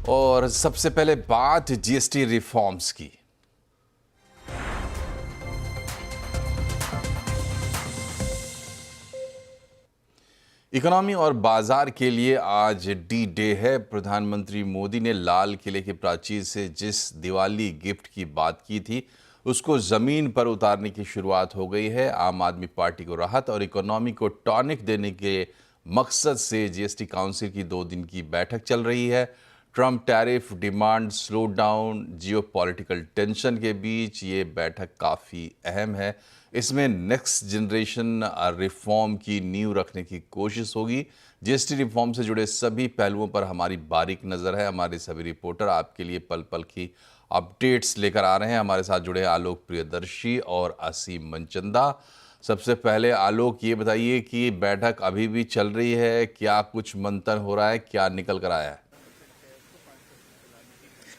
और सबसे पहले बात जीएसटी रिफॉर्म्स की। इकोनॉमी और बाजार के लिए आज डी डे है। प्रधानमंत्री मोदी ने लाल किले के प्राचीर से जिस दिवाली गिफ्ट की बात की थी उसको जमीन पर उतारने की शुरुआत हो गई है। आम आदमी पार्टी को राहत और इकोनॉमी को टॉनिक देने के मकसद से जीएसटी काउंसिल की 2 दिन की बैठक चल रही है। Trump tariff demand slow down geopolitical tension के बीच ये बैठक काफ़ी अहम है। इसमें नेक्स्ट जनरेशन रिफॉर्म की नींव रखने की कोशिश होगी। जीएसटी रिफॉर्म से जुड़े सभी पहलुओं पर हमारी बारीक नज़र है। हमारे सभी रिपोर्टर आपके लिए पल पल की अपडेट्स लेकर आ रहे हैं। हमारे साथ जुड़े हैं आलोक प्रियदर्शी और असीम मनचंदा। सबसे पहले आलोक, ये बताइए कि बैठक अभी भी चल रही है, क्या कुछ मंथन हो रहा है, क्या निकल कर आया है?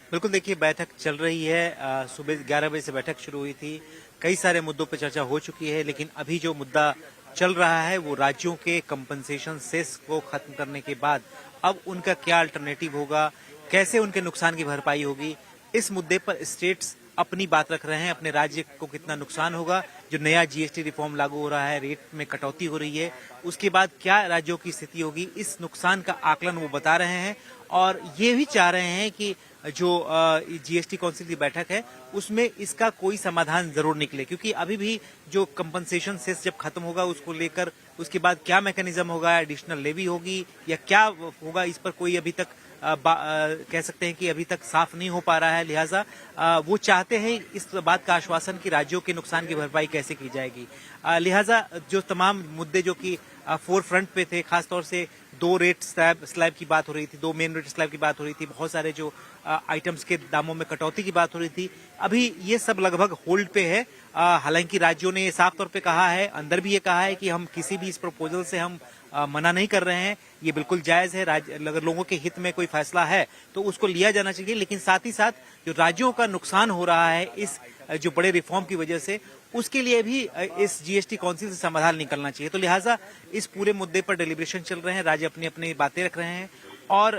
बिल्कुल, देखिए बैठक चल रही है। सुबह 11 बजे से बैठक शुरू हुई थी। कई सारे मुद्दों पर चर्चा हो चुकी है, लेकिन अभी जो मुद्दा चल रहा है वो राज्यों के कंपनसेशन सेस को खत्म करने के बाद अब उनका क्या अल्टरनेटिव होगा, कैसे उनके नुकसान की भरपाई होगी। इस मुद्दे पर स्टेट्स अपनी बात रख रहे हैं, अपने राज्य को कितना नुकसान होगा। जो नया जीएसटी रिफॉर्म लागू हो रहा है, रेट में कटौती हो रही है, उसके बाद क्या राज्यों की स्थिति होगी, इस नुकसान का आकलन वो बता रहे हैं। और ये भी चाह रहे हैं कि जो जीएसटी काउंसिल की बैठक है उसमें इसका कोई समाधान जरूर निकले, क्योंकि अभी भी जो कंपनसेशन सेस जब खत्म होगा उसको लेकर उसके बाद क्या मैकेनिज्म होगा, एडिशनल लेवी होगी या क्या होगा, इस पर कोई अभी तक कह सकते हैं कि अभी तक साफ नहीं हो पा रहा है। लिहाजा वो चाहते हैं इस बात का आश्वासन कि राज्यों के नुकसान की भरपाई कैसे की जाएगी। लिहाजा जो तमाम मुद्दे जो कि फोर फ्रंट पे थे, खासतौर से 2 रेट स्लैब की बात हो रही थी, 2 मेन रेट स्लैब की बात हो रही थी, बहुत सारे जो आइटम्स के दामों में कटौती की बात हो रही थी, अभी ये सब लगभग होल्ड पे है। हालांकि राज्यों ने साफ तौर पे कहा है, अंदर भी ये कहा है कि हम किसी भी इस प्रपोजल से हम मना नहीं कर रहे हैं, ये बिल्कुल जायज है। अगर लोगों के हित में कोई फैसला है तो उसको लिया जाना चाहिए, लेकिन साथ ही साथ जो राज्यों का नुकसान हो रहा है इस जो बड़े रिफॉर्म की वजह से, उसके लिए भी इस जीएसटी काउंसिल से समाधान निकलना चाहिए। तो लिहाजा इस पूरे मुद्दे पर डेलिब्रेशन चल रहे हैं, राज्य अपनी अपनी बातें रख रहे हैं और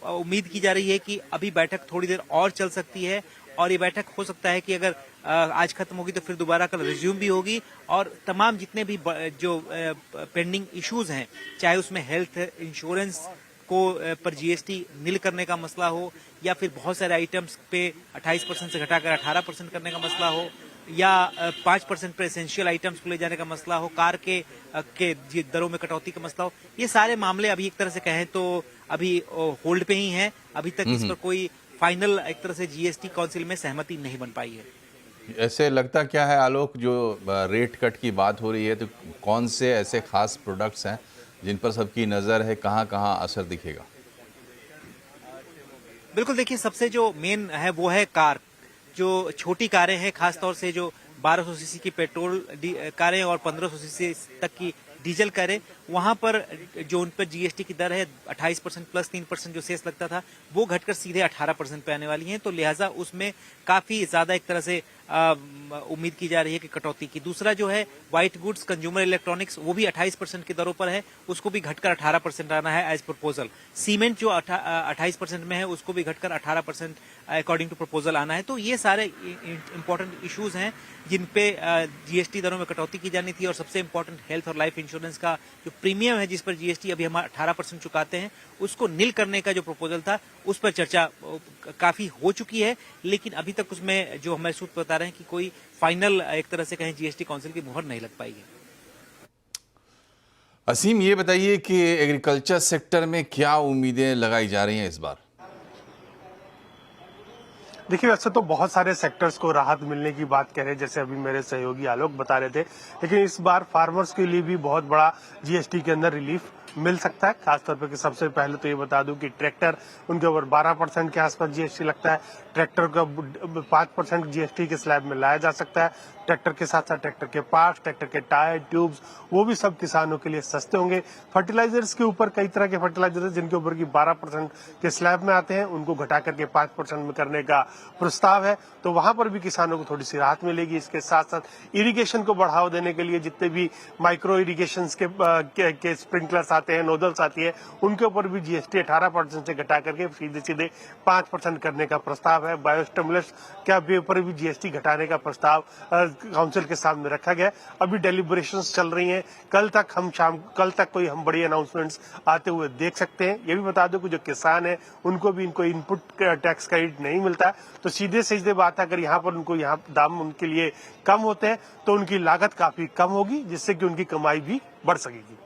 उम्मीद की जा रही है कि अभी बैठक थोड़ी देर और चल सकती है और ये बैठक हो सकता है कि अगर आज खत्म होगी तो फिर दोबारा कल रिज्यूम भी होगी और तमाम जितने भी जो पेंडिंग इश्यूज हैं, चाहे उसमें हेल्थ इंश्योरेंस को पर जीएसटी नील करने का मसला हो या फिर बहुत सारे आइटम्स पे 28% से घटाकर 18% करने का मसला हो या 5% पर एसेंशियल आइटम्स को ले जाने का मसला हो, कार के दरों में कटौती का मसला हो, ये सारे मामले अभी एक तरह से कहें तो अभी होल्ड पे ही हैं। अभी तक इस पर कोई फाइनल एक तरह से जीएसटी काउंसिल में सहमति नहीं बन पाई है। ऐसे लगता क्या है आलोक, जो रेट कट की बात हो रही है तो कौन से ऐसे खास प्रोडक्ट्स हैं जिन पर सबकी नज़र है, कहाँ कहाँ असर दिखेगा? बिल्कुल, देखिए सबसे जो मेन है वो है कार। जो छोटी कारें हैं, खासतौर से जो 1200 सीसी की पेट्रोल कारें और 1500 सीसी तक की डीजल कारें, वहां पर जो उन पर जीएसटी की दर है 28% प्लस 3% जो सेस लगता था वो घटकर सीधे 18% पे आने वाली है। तो लिहाजा उसमें काफी ज्यादा एक तरह से उम्मीद की जा रही है कि कटौती की। दूसरा जो है व्हाइट गुड्स कंज्यूमर इलेक्ट्रॉनिक्स, वो भी 28% की दरों पर है, उसको भी घटकर 18% आना है एज प्रपोजल। सीमेंट जो 28% में है उसको भी घटकर 18% अकॉर्डिंग टू प्रपोजल आना है। तो ये सारे इंपॉर्टेंट इश्यूज हैं जिन पे जीएसटी दरों में कटौती की जानी थी। और सबसे इंपॉर्टेंट हेल्थ और लाइफ इंश्योरेंस का जो प्रीमियम है जिस पर जीएसटी अभी हम 18% चुकाते हैं, उसको नील करने का जो प्रपोजल था उस पर चर्चा काफी हो चुकी है, लेकिन अभी तक उसमें जो हमारे सूत्र बता रहे हैं कि कोई फाइनल एक तरह से कहें जीएसटी काउंसिल की मुहर नहीं लग पाई है। असीम, ये बताइए कि एग्रीकल्चर सेक्टर में क्या उम्मीदें लगाई जा रही हैं इस बार? देखिए, वैसे तो बहुत सारे सेक्टर्स को राहत मिलने की बात कह रहे हैं, जैसे अभी मेरे सहयोगी आलोक बता रहे थे, लेकिन इस बार फार्मर्स के लिए भी बहुत बड़ा जीएसटी के अंदर रिलीफ मिल सकता है। खासतौर पर कि सबसे पहले तो ये बता दूं कि ट्रैक्टर, उनके ऊपर 12% के आसपास जीएसटी लगता है। ट्रैक्टर का 5% जीएसटी के स्लैब में लाया जा सकता है। ट्रैक्टर के साथ साथ ट्रैक्टर के पार्ट्स, ट्रैक्टर के टायर, ट्यूब्स, वो भी सब किसानों के लिए सस्ते होंगे। फर्टिलाइजर्स के ऊपर कई तरह के फर्टिलाइजर्स जिनके ऊपर की 12% के स्लैब में आते हैं, उनको घटा करके 5% में करने का प्रस्ताव है, तो वहां पर भी किसानों को थोड़ी सी राहत मिलेगी। इसके साथ साथ इरिगेशन को बढ़ावा देने के लिए जितने भी माइक्रो इरिगेशन के स्प्रिंकलर्स आते हैं, नोजल्स आती है, उनके ऊपर भी जीएसटी 18% से घटा करके सीधे सीधे 5% करने का प्रस्ताव है। बायोस्टिमुलस के ऊपर भी जीएसटी घटाने का प्रस्ताव काउंसिल के सामने रखा गया। अभी डेलिब्रेशंस चल रही हैं, कल तक कोई हम बड़ी अनाउंसमेंट्स आते हुए देख सकते हैं। ये भी बता दो कि जो किसान है उनको भी इनको इनपुट टैक्स क्रेडिट नहीं मिलता है, तो सीधे सीधे बात है, अगर यहाँ पर उनको यहाँ दाम उनके लिए कम होते हैं तो उनकी लागत काफी कम होगी, जिससे कि उनकी कमाई भी बढ़ सकेगी।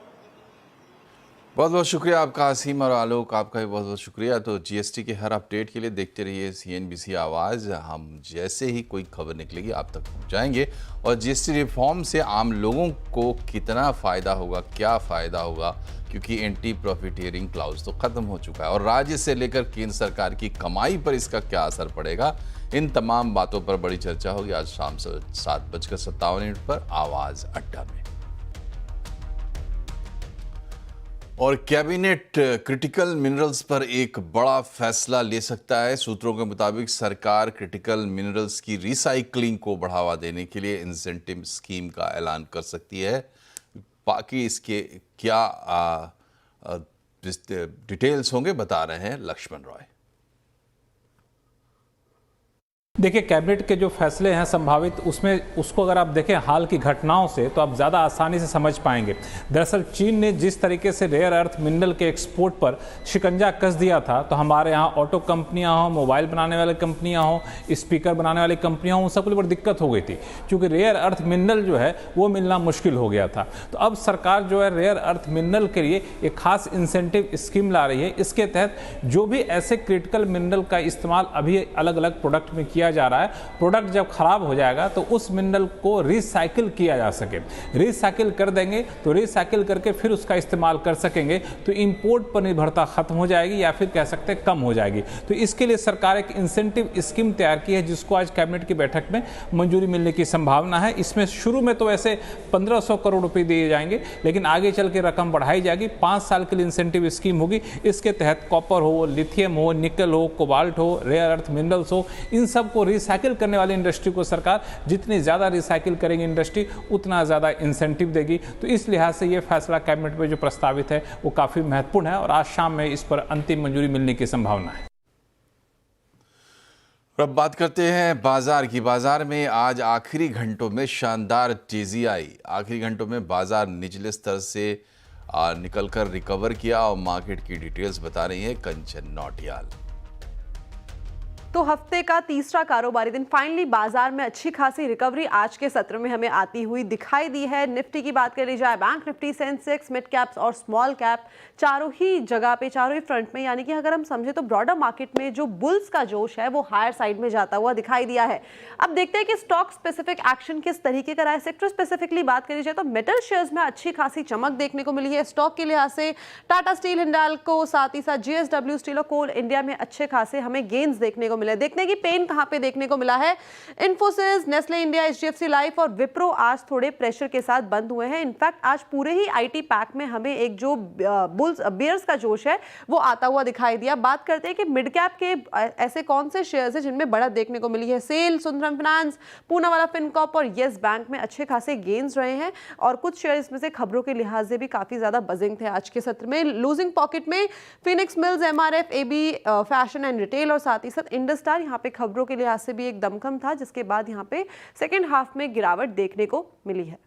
बहुत बहुत शुक्रिया आपका असीम और आलोक, आपका भी बहुत बहुत शुक्रिया। तो जीएसटी के हर अपडेट के लिए देखते रहिए सीएनबीसी आवाज़। हम जैसे ही कोई खबर निकलेगी आप तक पहुंचाएंगे। और जीएसटी रिफॉर्म से आम लोगों को कितना फ़ायदा होगा, क्या फ़ायदा होगा, क्योंकि एंटी प्रॉफिटियरिंग क्लाउज तो ख़त्म हो चुका है, और राज्य से लेकर केंद्र सरकार की कमाई पर इसका क्या असर पड़ेगा, इन तमाम बातों पर बड़ी चर्चा होगी आज शाम 7:57 पर आवाज़ अड्डा में। और कैबिनेट क्रिटिकल मिनरल्स पर एक बड़ा फैसला ले सकता है। सूत्रों के मुताबिक सरकार क्रिटिकल मिनरल्स की रिसाइकलिंग को बढ़ावा देने के लिए इंसेंटिव स्कीम का ऐलान कर सकती है। बाकी इसके क्या डिटेल्स होंगे बता रहे हैं लक्ष्मण रॉय। देखिए, कैबिनेट के जो फैसले हैं संभावित, उसमें उसको अगर आप देखें हाल की घटनाओं से तो आप ज़्यादा आसानी से समझ पाएंगे। दरअसल चीन ने जिस तरीके से रेयर अर्थ मिनरल के एक्सपोर्ट पर शिकंजा कस दिया था, तो हमारे यहाँ ऑटो कंपनियाँ हों, मोबाइल बनाने वाली कंपनियाँ हों, स्पीकर बनाने वाली कंपनियाँ हों, उन सबको बड़ी दिक्कत हो गई थी, क्योंकि रेयर अर्थ मिनरल जो है वो मिलना मुश्किल हो गया था। तो अब सरकार जो है रेयर अर्थ मिनरल के लिए एक खास इंसेंटिव स्कीम ला रही है। इसके तहत जो भी ऐसे क्रिटिकल मिनरल का इस्तेमाल अभी अलग अलग प्रोडक्ट में किया जा रहा है, प्रोडक्ट जब खराब हो जाएगा तो उस मिनरल को रिसाइकिल किया जा सके। रिसाइकिल कर देंगे तो रिसाइकिल करके फिर उसका इस्तेमाल कर सकेंगे, तो इंपोर्ट पर निर्भरता खत्म हो जाएगी, या फिर कह सकते हैं कम हो जाएगी। तो इसके लिए सरकार एक इंसेंटिव स्कीम तैयार की है, जिसको आज कैबिनेट की बैठक में मंजूरी मिलने की संभावना है। इसमें शुरू में तो ऐसे 1500 करोड़ रुपए दिए जाएंगे, लेकिन आगे चल के रकम बढ़ाई जाएगी। 5 साल के लिए इंसेंटिव स्कीम होगी। इसके तहत कॉपर हो, लिथियम हो, निकल हो, कोबाल्ट हो, रेयर अर्थ मिनरल्स हो, इन सब को रिसाइकिल करने वाली इंडस्ट्री को सरकार जितनी ज़्यादा रिसाइकिल करेगी इंडस्ट्री, उतना ज़्यादा इंसेंटिव देगी। तो इस लिहाज से ये फैसला कैबिनेट में जो प्रस्तावित है वो काफ़ी महत्वपूर्ण है, और आज शाम में इस पर अंतिम मंजूरी मिलने की संभावना है। अब बात करते हैं बाजार की। बाजार में आज आखिरी घंटों में शानदार तेजी आई। आखिरी घंटों में बाजार निचले स्तर से निकलकर रिकवर किया, और मार्केट की डिटेल्स बता रही है कंचन नौटियाल। तो हफ्ते का तीसरा कारोबारी दिन फाइनली बाजार में अच्छी खासी रिकवरी आज के सत्र में हमें आती हुई दिखाई दी है। निफ्टी की बात कर ली जाए, bank Nifty, Sensex, mid caps और स्मॉल कैप चारों ही जगह पे, चारों ही फ्रंट में, यानी कि अगर हम समझे तो ब्रॉडर मार्केट में जो बुल्स का जोश है वो हायर साइड में जाता हुआ दिखाई दिया है। अब देखते हैं कि स्टॉक स्पेसिफिक एक्शन किस तरीके का रहा है। सेक्टर स्पेसिफिकली बात करी जाए तो मेटल शेयर्स में अच्छी खासी चमक देखने को मिली है। स्टॉक के लिहाज से टाटा स्टील, हिंडाल्को, साथ ही साथ जीएसडब्ल्यू स्टील और कोल इंडिया में अच्छे खासे हमें गेन्स देखने को मिले। देखते हैं कि पेन कहां पे देखने को मिला है। Infosys, Nestle India, HDFC life और विप्रो आज थोड़े प्रेशर के साथ बंद हुए हैं। इनफैक्ट आज पूरे ही आईटी पैक में हमें एक जो बियर्स का जोश है वो आता हुआ दिखाई दिया। बात करते हैं कि मिड कैप के ऐसे कौन से शेयर्स हैं जिनमें बढ़त देखने को मिली है। Sell, Sundaram Finance, Poonawalla Fincorp और येस बैंक में अच्छे खासे गेन्स रहे हैं, और कुछ शेयर्स में से खबरों के लिहाज से भी काफी ज्यादा बजिंग थे आज के सत्र में। लूजिंग पॉकेट में Phoenix Mills, MRF, AB Fashion and Retail और साथ ही साथ इंडस्टार यहाँ पे खबरों के लिहाज से भी एक दमखम था, जिसके बाद यहाँ पे सेकेंड हाफ में गिरावट देखने को मिली है।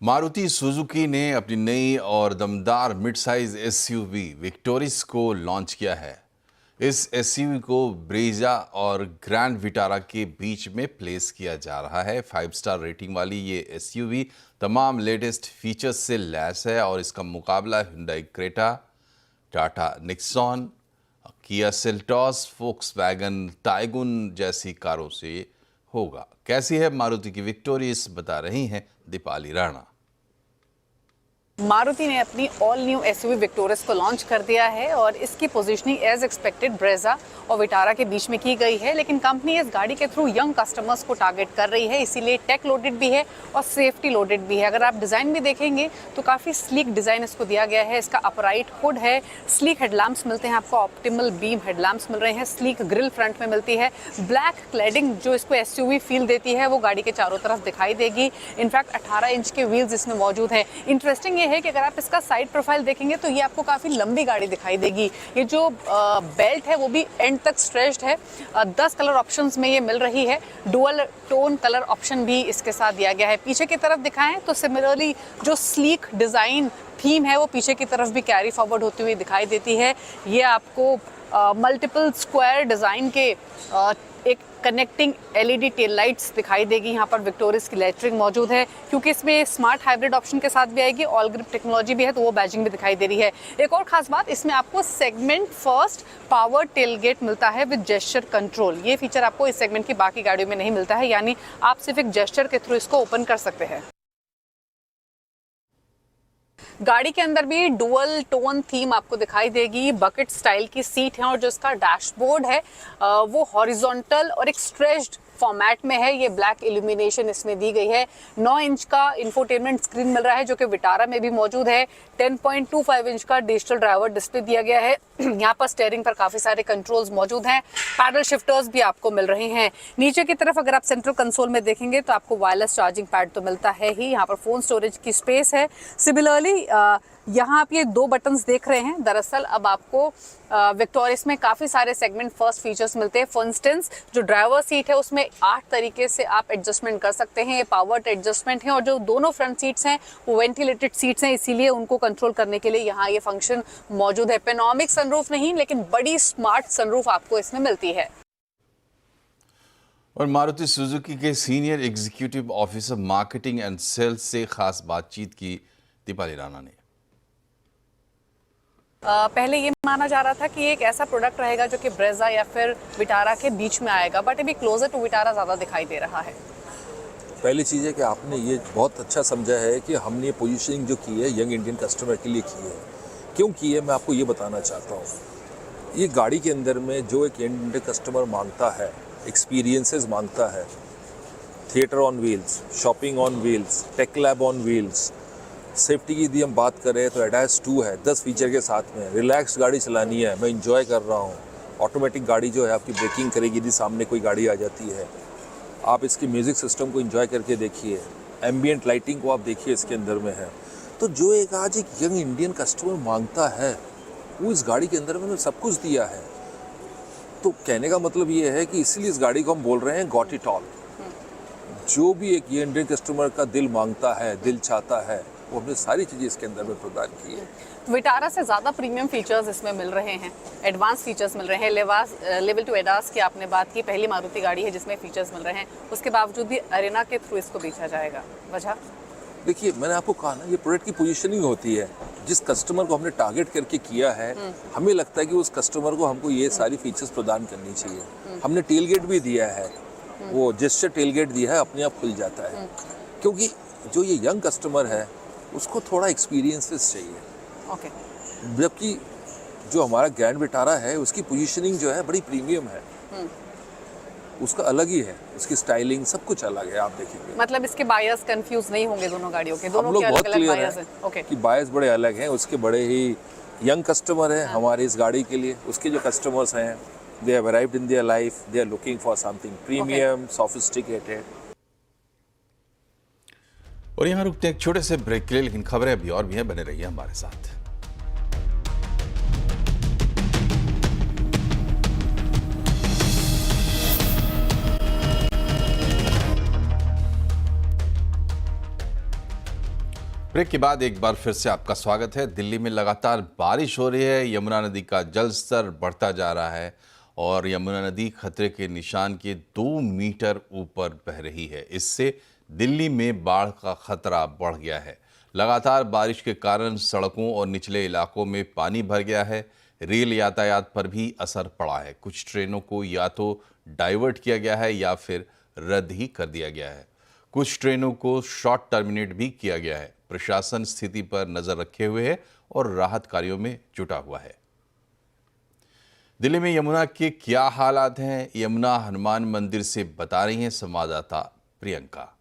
मारुति सुजुकी ने अपनी नई और दमदार मिड साइज एसयूवी विक्टोरिस को लॉन्च किया है। इस एसयूवी को ब्रेजा और ग्रैंड विटारा के बीच में प्लेस किया जा रहा है। 5 स्टार रेटिंग वाली ये एसयूवी तमाम लेटेस्ट फीचर्स से लैस है, और इसका मुकाबला Hyundai Creta, Tata Nixon, Kia Seltos, Volkswagen Tiguan जैसी कारों से होगा। कैसी है मारुति की विक्टोरियस, बता रही हैं दीपाली राणा। मारुति ने अपनी ऑल न्यू एसयूवी विक्टोरियस को लॉन्च कर दिया है, और इसकी पोजीशनिंग एज एक्सपेक्टेड ब्रेजा और विटारा के बीच में की गई है। लेकिन कंपनी इस गाड़ी के थ्रू यंग कस्टमर्स को टारगेट कर रही है, इसीलिए टेक लोडेड भी है और सेफ्टी लोडेड भी है। अगर आप डिज़ाइन भी देखेंगे तो काफ़ी स्लीक डिज़ाइन इसको दिया गया है। इसका अपराइट हुड है, स्लीक हेडलैम्प्स मिलते हैं आपको, ऑप्टिमल बीम हेडलैम्प्स मिल रहे हैं, स्लीक ग्रिल फ्रंट में मिलती है। ब्लैक क्लैडिंग जो इसको एसयूवी फील देती है वो गाड़ी के चारों तरफ दिखाई देगी। इनफैक्ट 18 इंच के व्हील्स इसमें मौजूद है। इंटरेस्टिंग ये है कि अगर आप इसका साइड प्रोफाइल देखेंगे तो ये आपको काफ़ी लंबी गाड़ी दिखाई देगी। ये जो बेल्ट है वो भी एंड तक स्ट्रेच्ड है। 10 कलर ऑप्शंस में ये मिल रही है। डुअल टोन कलर ऑप्शन भी इसके साथ दिया गया है। पीछे की तरफ दिखाएं तो सिमिलरली जो स्लीक डिज़ाइन थीम है वो पीछे की तरफ भी कैरी फॉरवर्ड होती हुई दिखाई देती है। ये आपको मल्टीपल स्क्वायर डिज़ाइन के एक कनेक्टिंग एलईडी टेल लाइट्स दिखाई देगी। यहाँ पर विक्टोरिस की लेटरिंग मौजूद है। क्योंकि इसमें स्मार्ट हाइब्रिड ऑप्शन के साथ भी आएगी, ऑल ग्रिप टेक्नोलॉजी भी है तो वो बैजिंग भी दिखाई दे रही है। एक और खास बात, इसमें आपको सेगमेंट फर्स्ट पावर टेलगेट मिलता है विद जेस्चर कंट्रोल। ये फीचर आपको इस सेगमेंट की बाकी गाड़ियों में नहीं मिलता है, यानी आप सिर्फ एक जेस्चर के थ्रू इसको ओपन कर सकते हैं। गाड़ी के अंदर भी डुअल टोन थीम आपको दिखाई देगी। बकेट स्टाइल की सीट है और जो इसका डैशबोर्ड है वो हॉरिजॉन्टल और एक स्ट्रेच्ड फॉर्मेट में है। ये ब्लैक इल्यूमिनेशन इसमें दी गई है। 9 इंच का इंफोटेनमेंट स्क्रीन मिल रहा है जो कि विटारा में भी मौजूद है। 10.25 इंच का डिजिटल ड्राइवर डिस्प्ले दिया गया है। यहाँ पर स्टीयरिंग पर काफी सारे कंट्रोल्स मौजूद हैं। पैडल शिफ्टर्स भी आपको मिल रहे हैं। नीचे की तरफ अगर आप सेंट्रल कंसोल में देखेंगे तो आपको वायरलेस चार्जिंग पैड तो मिलता है ही। यहाँ पर फोन स्टोरेज की स्पेस है। सिमिलरली यहाँ आप ये 2 बटन्स देख रहे हैं। दरअसल अब आपको विक्टोरिस में काफ़ी सारे सेगमेंट फर्स्ट फीचर्स मिलते हैं। फॉर इंस्टेंस जो ड्राइवर सीट है उसमें 8 तरीके से आप एडजस्टमेंट कर सकते हैं। ये पावर्ड एडजस्टमेंट है और जो दोनों फ्रंट सीट्स हैं वो वेंटिलेटेड सीट्स हैं, इसीलिए उनको कंट्रोल करने के लिए यहाँ ये फंक्शन मौजूद है। पेनोरामिक सनरूफ नहीं, लेकिन बड़ी स्मार्ट सनरूफ आपको इसमें मिलती है। और मारुति सुजुकी के senior executive officer marketing and sales से खास बातचीत की दीपाली राणा ने। पहले ये माना जा रहा था कि एक ऐसा प्रोडक्ट रहेगा जो कि ब्रेजा या फिर विटारा के बीच में आएगा, बट अभी क्लोजर टू विटारा ज़्यादा दिखाई दे रहा है। पहली चीज़ है कि आपने ये बहुत अच्छा समझा है कि हमने ये पोजीशनिंग जो की है यंग इंडियन कस्टमर के लिए की है। क्यों की है, मैं आपको ये बताना चाहता हूँ। ये गाड़ी के अंदर में जो एक यंग इंडियन कस्टमर मांगता है, एक्सपीरियंसेस मांगता है, theatre on wheels, shopping on wheels, tech lab on wheels, safety की यदि हम बात करें तो एडास 2 है 10 फीचर के साथ में। रिलैक्स गाड़ी चलानी है, मैं इंजॉय कर रहा हूँ। ऑटोमेटिक गाड़ी जो है आपकी ब्रेकिंग करेगी यदि सामने कोई गाड़ी आ जाती है। आप इसके म्यूज़िक सिस्टम को इंजॉय करके देखिए, एम्बियंट लाइटिंग को आप देखिए इसके अंदर में है। तो जो एक आज एक यंग इंडियन कस्टमर मांगता है वो इस गाड़ी के अंदर में सब कुछ दिया है। तो कहने का मतलब ये है कि इसीलिए इस गाड़ी को हम बोल रहे हैं गॉट इट ऑल। जो भी एक यंग इंडियन कस्टमर का दिल मांगता है, दिल चाहता है, वो हमने सारी चीज़ें इसके अंदर में प्रदान की है। विटारा से ज़्यादा प्रीमियम फीचर्स इसमें मिल रहे हैं, एडवांस फीचर्स मिल रहे हैं। लेवल 2 एडास की आपने बात की, पहली मारुति गाड़ी है जिसमें फीचर्स मिल रहे हैं, उसके बावजूद भी अरेना के थ्रू इसको बेचा जाएगा। वजह देखिए, मैंने आपको कहा ना, ये प्रोडक्ट की पोजीशनिंग होती है। जिस कस्टमर को हमने टारगेट करके किया है, हमें लगता है कि उस कस्टमर को हमको ये सारी फीचर्स प्रदान करनी चाहिए। हमने टेलगेट भी दिया है, वो जेस्चर टेलगेट दिया है, अपने आप खुल जाता है। क्योंकि जो ये यंग कस्टमर है उसको थोड़ा एक्सपीरियंसेस चाहिए। ओके। जबकि जो हमारा ग्रैंड विटारा है उसकी पोजीशनिंग जो है बड़ी प्रीमियम है। उसका अलग ही है, उसकी स्टाइलिंग सब कुछ अलग है, आप देखेंगे। मतलब इसके बायर्स कंफ्यूज नहीं होंगे दोनों गाड़ियों के, दोनों हम लोग के बहुत अलग-अलग क्लियर बायर्स हैं हैं। ओके। कि बायस बड़े अलग हैं। उसके बड़े ही यंग कस्टमर हैं हमारे इस गाड़ी के लिए। उसके जो कस्टमर्स हैं, they have arrived in their life, they are looking for something premium, sophisticated. और यहाँ रुकते हैं एक छोटे से ब्रेक के लिए, लेकिन खबरें अभी और भी हैं, बने रहिए हमारे साथ। ब्रेक के बाद एक बार फिर से आपका स्वागत है। दिल्ली में लगातार बारिश हो रही है, यमुना नदी का जल स्तर बढ़ता जा रहा है और यमुना नदी खतरे के निशान के 2 मीटर ऊपर बह रही है। इससे दिल्ली में बाढ़ का खतरा बढ़ गया है। लगातार बारिश के कारण सड़कों और निचले इलाकों में पानी भर गया है। रेल यातायात पर भी असर पड़ा है। कुछ ट्रेनों को या तो डाइवर्ट किया गया है या फिर रद्द ही कर दिया गया है। कुछ ट्रेनों को शॉर्ट टर्मिनेट भी किया गया है। प्रशासन स्थिति पर नजर रखे हुए है और राहत कार्यों में जुटा हुआ है। दिल्ली में यमुना के क्या हालात हैं, यमुना हनुमान मंदिर से बता रही हैं संवाददाता प्रियंका।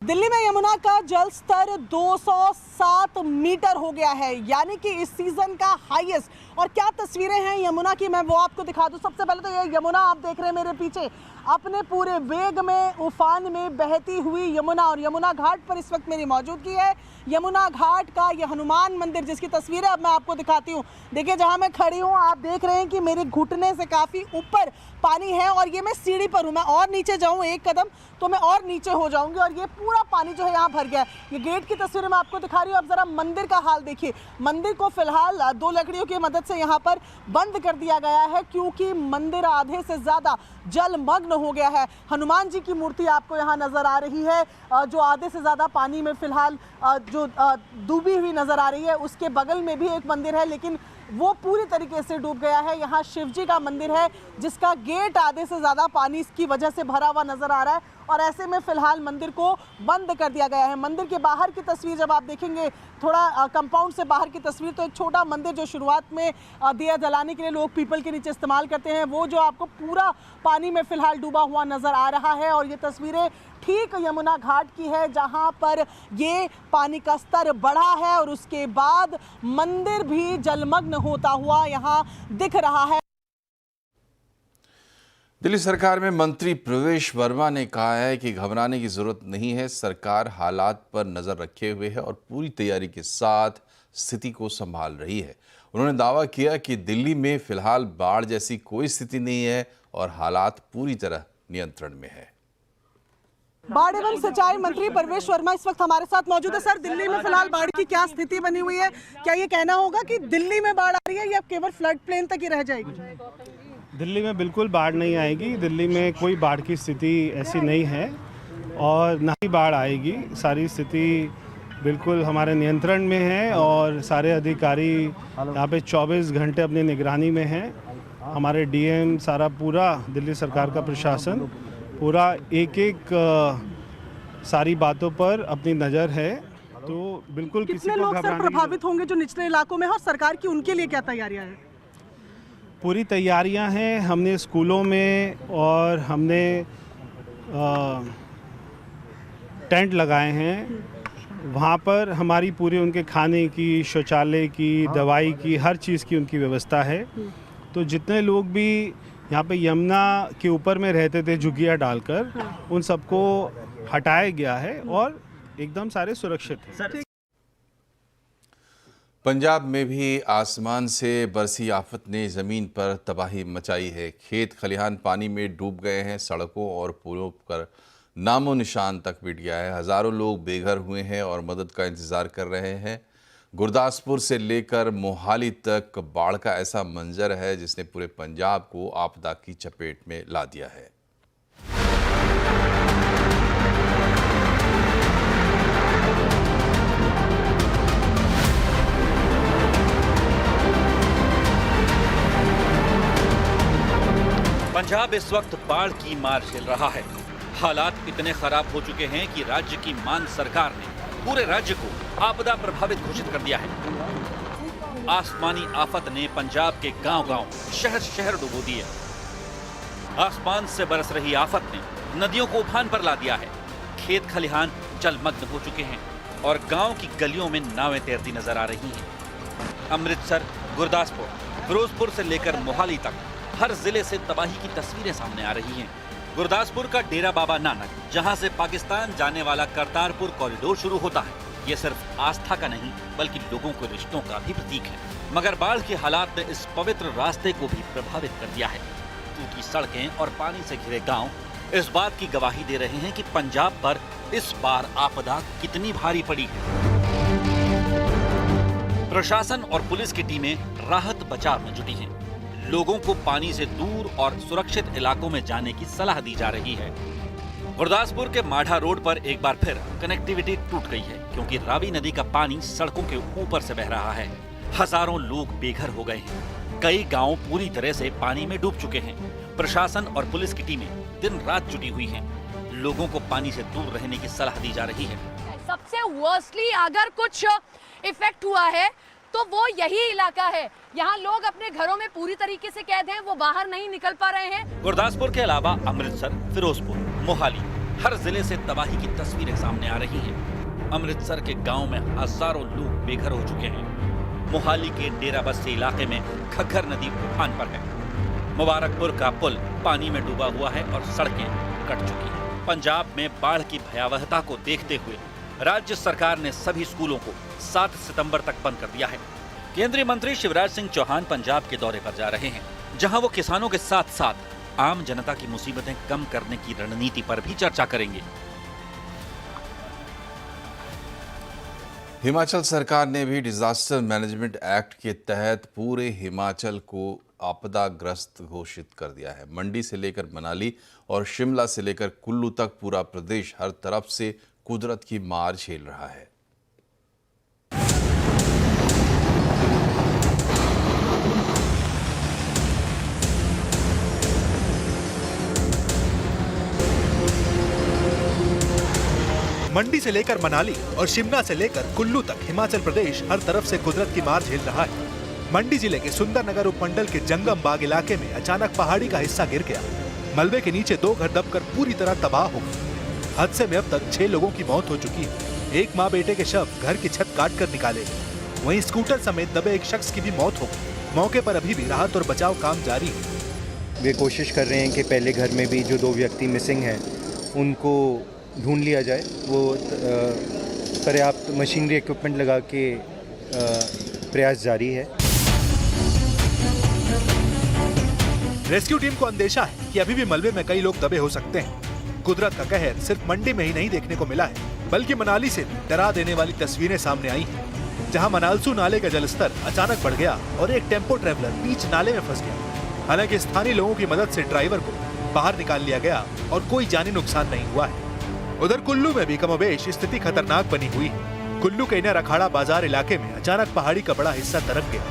दिल्ली में यमुना का जल स्तर 207 मीटर हो गया है, यानी कि इस सीजन का हाईएस्ट। और क्या तस्वीरें हैं यमुना की, मैं वो आपको दिखा दूं। सबसे पहले तो ये यमुना आप देख रहे हैं मेरे पीछे, अपने पूरे वेग में उफान में बहती हुई यमुना। और यमुना घाट पर इस वक्त मेरी मौजूदगी है। यमुना घाट का ये हनुमान मंदिर, जिसकी तस्वीरें अब मैं आपको दिखाती हूँ। देखिए, जहाँ मैं खड़ी हूँ आप देख रहे हैं कि मेरे घुटने से काफ़ी ऊपर पानी है, और ये मैं सीढ़ी पर हूँ। मैं और नीचे जाऊँ एक कदम तो मैं और नीचे हो जाऊंगी, और ये पूरा पानी जो है यहाँ भर गया है। ये गेट की तस्वीरें मैं आपको दिखा रही हूँ। अब जरा मंदिर का हाल देखिए। मंदिर को फिलहाल 2 लकड़ियों की मदद से यहाँ पर बंद कर दिया गया है, क्योंकि मंदिर आधे से ज़्यादा जलमग्न हो गया है। हनुमान जी की मूर्ति आपको यहाँ नज़र आ रही है, जो आधे से ज़्यादा पानी में फिलहाल जो डूबी हुई नज़र आ रही है। उसके बगल में भी एक मंदिर है, लेकिन वो पूरी तरीके से डूब गया है। यहाँ शिव जी का मंदिर है, जिसका गेट आधे से ज़्यादा पानी की वजह से भरा हुआ नज़र आ रहा है, और ऐसे में फ़िलहाल मंदिर को बंद कर दिया गया है। मंदिर के बाहर की तस्वीर जब आप देखेंगे, थोड़ा कंपाउंड से बाहर की तस्वीर, तो एक छोटा मंदिर जो शुरुआत में दिया जलाने के लिए लोग पीपल के नीचे इस्तेमाल करते हैं, वो जो आपको पूरा पानी में फ़िलहाल डूबा हुआ नज़र आ रहा है। और ये तस्वीरें ठीक यमुना घाट की है, जहां पर ये पानी का स्तर बढ़ा है, और उसके बाद मंदिर भी जलमग्न होता हुआ यहाँ दिख रहा है। दिल्ली सरकार में मंत्री प्रवेश वर्मा ने कहा है कि घबराने की जरूरत नहीं है। सरकार हालात पर नजर रखे हुए है और पूरी तैयारी के साथ स्थिति को संभाल रही है। उन्होंने दावा किया कि दिल्ली में फिलहाल बाढ़ जैसी कोई स्थिति नहीं है और हालात पूरी तरह नियंत्रण में है। बाढ़ एवं सिंचाई मंत्री प्रवेश वर्मा इस वक्त हमारे साथ मौजूद है। सर, दिल्ली में फिलहाल बाढ़ की क्या स्थिति बनी हुई है? क्या ये कहना होगा कि दिल्ली में बाढ़ आ रही है या केवल फ्लड प्लेन तक ही रह जाएगी? दिल्ली में बिल्कुल बाढ़ नहीं आएगी। दिल्ली में कोई बाढ़ की स्थिति ऐसी नहीं है और ना ही बाढ़ आएगी। सारी स्थिति बिल्कुल हमारे नियंत्रण में है और सारे अधिकारी यहाँ पे 24 घंटे अपनी निगरानी में हैं। हमारे डीएम, सारा पूरा दिल्ली सरकार का प्रशासन पूरा एक सारी बातों पर अपनी नज़र है। तो बिल्कुल किसी को लोग सर प्रभावित होंगे जो निचले इलाकों में हैं, और सरकार की उनके लिए क्या तैयारियां हैं? पूरी तैयारियां हैं। हमने स्कूलों में और हमने टेंट लगाए हैं। वहाँ पर हमारी पूरी उनके खाने की, शौचालय की, दवाई की, हर चीज़ की उनकी व्यवस्था है। तो जितने लोग भी यहाँ पे यमुना के ऊपर में रहते थे झुग्गियाँ डालकर, उन सबको हटाया गया है और एकदम सारे सुरक्षित हैं। पंजाब में भी आसमान से बरसी आफत ने ज़मीन पर तबाही मचाई है। खेत खलिहान पानी में डूब गए हैं। सड़कों और पुलों पर नामो निशान तक मिट गया है। हज़ारों लोग बेघर हुए हैं और मदद का इंतज़ार कर रहे हैं। गुरदासपुर से लेकर मोहाली तक बाढ़ का ऐसा मंजर है जिसने पूरे पंजाब को आपदा की चपेट में ला दिया है। पंजाब इस वक्त बाढ़ की मार झेल रहा है। हालात इतने खराब हो चुके हैं कि राज्य की मान सरकार ने पूरे राज्य को आपदा प्रभावित घोषित कर दिया है। आसमानी आफत ने पंजाब के गांव-गांव, शहर-शहर डुबो दिए। आसमान से बरस रही आफत ने नदियों को उफान पर ला दिया है। खेत खलिहान जलमग्न हो चुके हैं और गांव की गलियों में नावें तैरती नजर आ रही हैं। अमृतसर, गुरदासपुर, फिरोजपुर से लेकर मोहाली तक हर जिले से तबाही की तस्वीरें सामने आ रही हैं। गुरदासपुर का डेरा बाबा नानक, जहां से पाकिस्तान जाने वाला करतारपुर कॉरिडोर शुरू होता है, ये सिर्फ आस्था का नहीं बल्कि लोगों के रिश्तों का भी प्रतीक है। मगर बाढ़ के हालात ने इस पवित्र रास्ते को भी प्रभावित कर दिया है। टूटी सड़कें और पानी से घिरे गांव इस बात की गवाही दे रहे हैं कि पंजाब पर इस बार आपदा कितनी भारी पड़ी है। प्रशासन और पुलिस की टीमें राहत बचाव में जुटी हैं। लोगों को पानी से दूर और सुरक्षित इलाकों में जाने की सलाह दी जा रही है। गुरदासपुर के माढ़ा रोड पर एक बार फिर कनेक्टिविटी टूट गई है, क्योंकि रावी नदी का पानी सड़कों के ऊपर से बह रहा है। हजारों लोग बेघर हो गए हैं। कई गांव पूरी तरह से पानी में डूब चुके हैं। प्रशासन और पुलिस की टीमें दिन रात जुटी हुई हैं। लोगों को पानी से दूर रहने की सलाह दी जा रही है। सबसे वर्स्टली अगर कुछ इफेक्ट हुआ है तो वो यही इलाका है। यहाँ लोग अपने घरों में पूरी तरीके से कैद हैं, वो बाहर नहीं निकल पा रहे हैं। गुरदासपुर के अलावा अमृतसर, फिरोजपुर, मोहाली, हर जिले से तबाही की तस्वीरें सामने आ रही हैं। अमृतसर के गांव में हजारों लोग बेघर हो चुके हैं। मोहाली के डेरा बस्ती इलाके में घग्गर नदी उफान पर है। मुबारकपुर का पुल पानी में डूबा हुआ है और सड़कें कट चुकी हैं। पंजाब में बाढ़ की भयावहता को देखते हुए राज्य सरकार ने सभी स्कूलों को 7 सितंबर तक बंद कर दिया है। केंद्रीय मंत्री शिवराज सिंह चौहान पंजाब के दौरे पर जा रहे हैं, जहां वो किसानों के साथ साथ आम जनता की मुसीबतें कम करने की रणनीति पर भी चर्चा करेंगे। हिमाचल सरकार ने भी डिजास्टर मैनेजमेंट एक्ट के तहत पूरे हिमाचल को आपदाग्रस्त घोषित कर दिया है। मंडी से लेकर मनाली और शिमला से लेकर कुल्लू तक पूरा प्रदेश हर तरफ से कुदरत की मार झेल रहा है। मंडी से लेकर मनाली और शिमला से लेकर कुल्लू तक हिमाचल प्रदेश हर तरफ से कुदरत की मार झेल रहा है। मंडी जिले के सुंदरनगर उपमंडल के जंगम बाग इलाके में अचानक पहाड़ी का हिस्सा गिर गया। मलबे के नीचे 2 घर दबकर पूरी तरह तबाह हो गए। हादसे में अब तक 6 लोगों की मौत हो चुकी है। एक माँ बेटे के शव घर की छत काट कर निकाले। वहीं स्कूटर समेत दबे एक शख्स की भी मौत हो गई। मौके पर अभी भी राहत और बचाव काम जारी है। वे कोशिश कर रहे हैं कि पहले घर में भी जो 2 व्यक्ति मिसिंग हैं उनको ढूंढ लिया जाए। वो पर्याप्त मशीनरी इक्विपमेंट लगा के प्रयास जारी है। रेस्क्यू टीम को अंदेशा है कि अभी भी मलबे में कई लोग दबे हो सकते हैं। कुदरत का कहर सिर्फ मंडी में ही नहीं देखने को मिला है, बल्कि मनाली से डरा देने वाली तस्वीरें सामने आई हैं, जहां मनालसू नाले का जलस्तर अचानक बढ़ गया और एक टेम्पो ट्रैवलर बीच नाले में फंस गया। हालांकि स्थानीय लोगों की मदद से ड्राइवर को बाहर निकाल लिया गया और कोई जानी नुकसान नहीं हुआ है। उधर कुल्लू में भी कमोबेश स्थिति खतरनाक बनी हुई है। कुल्लू के इनर अखाड़ा बाजार इलाके में अचानक पहाड़ी का बड़ा हिस्सा दरक गया।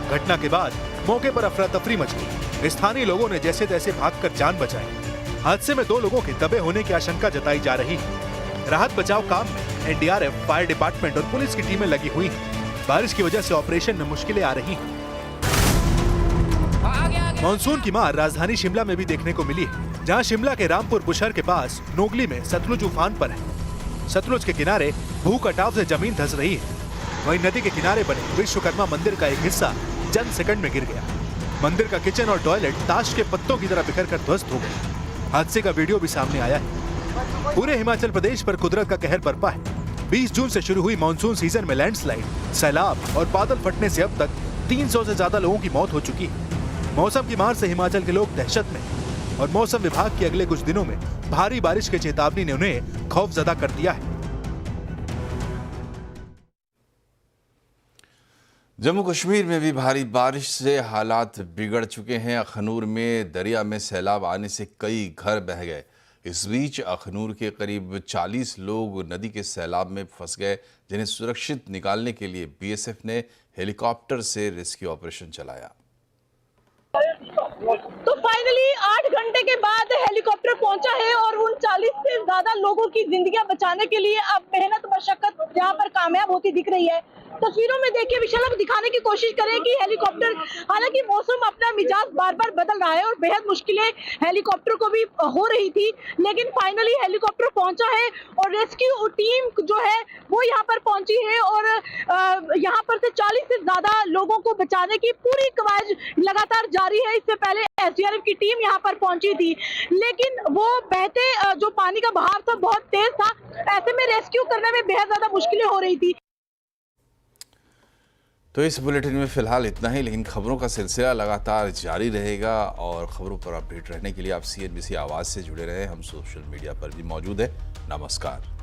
घटना के बाद मौके पर अफरा तफरी मच गई। स्थानीय लोगों ने जैसे तैसे भागकर जान बचाई। हादसे में 2 लोगों के दबे होने की आशंका जताई जा रही है। राहत बचाव काम में एनडीआरएफ, फायर डिपार्टमेंट और पुलिस की टीमें लगी हुई हैं। बारिश की वजह से ऑपरेशन में मुश्किलें आ रही हैं। मानसून की मार राजधानी शिमला में भी देखने को मिली है, जहां शिमला के रामपुर बुशहर के पास नोगली में सतलुज उफान पर है। सतलुज के किनारे भू कटाव से जमीन धंस रही है। वहीं नदी के किनारे बने विश्वकर्मा मंदिर का एक हिस्सा चंद सेकंड में गिर गया। मंदिर का किचन और टॉयलेट ताश के पत्तों की तरह बिखर कर ध्वस्त हो गए। हादसे का वीडियो भी सामने आया है। पूरे हिमाचल प्रदेश पर कुदरत का कहर बरपा है। 20 जून से शुरू हुई मानसून सीजन में लैंडस्लाइड, सैलाब और बादल फटने से अब तक 300 से ज्यादा लोगों की मौत हो चुकी है। मौसम की मार से हिमाचल के लोग दहशत में और मौसम विभाग की अगले कुछ दिनों में भारी बारिश की चेतावनी ने उन्हें खौफजदा कर दिया है। जम्मू कश्मीर में भी भारी बारिश से हालात बिगड़ चुके हैं। अखनूर में दरिया में सैलाब आने से कई घर बह गए। इस बीच अखनूर के करीब 40 लोग नदी के सैलाब में फंस गए, जिन्हें सुरक्षित निकालने के लिए बीएसएफ ने हेलीकॉप्टर से रेस्क्यू ऑपरेशन चलाया। तो फाइनली 8 घंटे के बाद हेलीकॉप्टर पहुंचा है और उन 40 से ज्यादा लोगों की जिंदगियां बचाने के लिए अब मेहनत मशक्कत यहाँ पर कामयाब होती दिख रही है। तस्वीरों में देखिए, विशाल अब दिखाने की कोशिश करें कि हेलीकॉप्टर, हालांकि मौसम अपना मिजाज बार बार बदल रहा है और बेहद मुश्किलें हेलीकॉप्टर को भी हो रही थी, लेकिन फाइनली हेलीकॉप्टर पहुंचा है और रेस्क्यू टीम जो है वो यहाँ पर पहुंची है और यहाँ पर से 40 से ज्यादा लोगों को बचाने की पूरी कवायद लगातार जारी है। इससे पहले एसडीआरएफ की टीम यहाँ पर पहुंची थी, लेकिन वो बहते जो पानी का बहाव था बहुत तेज था। ऐसे में रेस्क्यू करने में बेहद ज्यादा मुश्किलें हो रही थी। तो इस बुलेटिन में फिलहाल इतना ही, लेकिन खबरों का सिलसिला लगातार जारी रहेगा और खबरों पर अपडेट रहने के लिए आप CNBC आवाज़ से जुड़े रहें। हम सोशल मीडिया पर भी मौजूद हैं। नमस्कार।